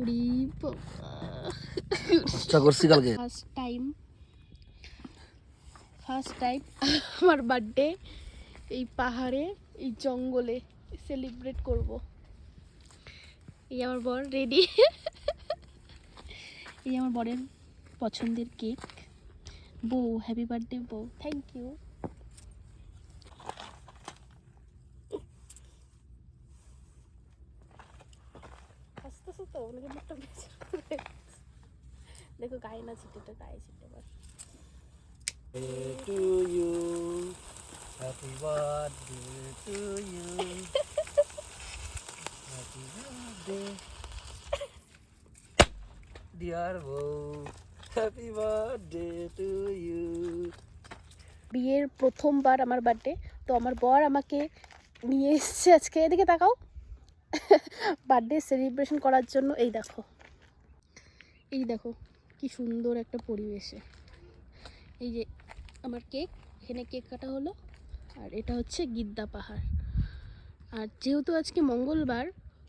উড়ি বাবা, আচ্ছা করছি কালকে ফার্স্ট টাইম আমার বার্থডে এই পাহাড়ে, এই জঙ্গলে সেলিব্রেট করব। এই আমার বর রেডি, এই আমার বরের পছন্দের কেক। বউ হ্যাপি বার্থডে বউ, থ্যাংক ইউ। হাসতেছো তো, ওনাকে মুখটা দেখো গায়ে না ছিটেটা, গায়ে ছিটে এবার। to you, happy birthday to you, happy birthday, dear Bo, happy birthday to you. বিয়ের প্রথমবার আমার বার্থডে, তো আমার বর আমাকে নিয়ে এসছে আজকে, এদিকে তাকাও, বার্থডে সেলিব্রেশন করার জন্য। এই দেখো কি সুন্দর একটা পরিবেশে। এই যে আমার কেক, এখানে কেক কাটা হলো, আর এটা হচ্ছে গিদ্দা পাহাড়। আর যেহেতু আজকে মঙ্গলবার,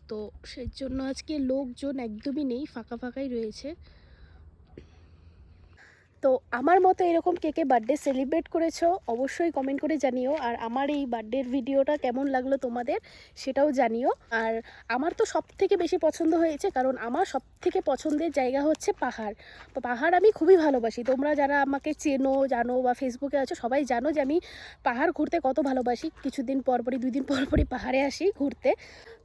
তো সেই জন্য আজকে লোকজন একদমই নেই, ফাঁকা ফাঁকাই রয়েছে। তো আমার মতো এরকম কেকে বার্থডে সেলিব্রেট করেছো অবশ্যই কমেন্ট করে জানিও। আর আমার এই বার্থডের ভিডিওটা কেমন লাগলো তোমাদের সেটাও জানিও। আর আমার তো সব থেকে বেশি পছন্দ হয়েছে, কারণ আমার সব থেকে পছন্দের জায়গা হচ্ছে পাহাড়। পাহাড় আমি খুবই ভালোবাসি। তোমরা যারা আমাকে চেনো জানো বা ফেসবুকে আছো সবাই জানো যে আমি পাহাড় ঘুরতে কত ভালোবাসি। কিছুদিন পরপরই 2 দিন পরপরই পাহাড়ে আসি ঘুরতে।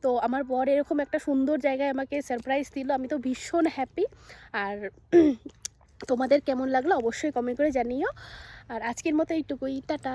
তো আমার বর এরকম একটা সুন্দর জায়গায় আমাকে সারপ্রাইজ দিল, আমি তো ভীষণ হ্যাপি। আর তোমাদের কেমন লাগলো অবশ্যই কমেন্ট করে জানিও। আর আজকের মতো এইটুকুই, টাটা।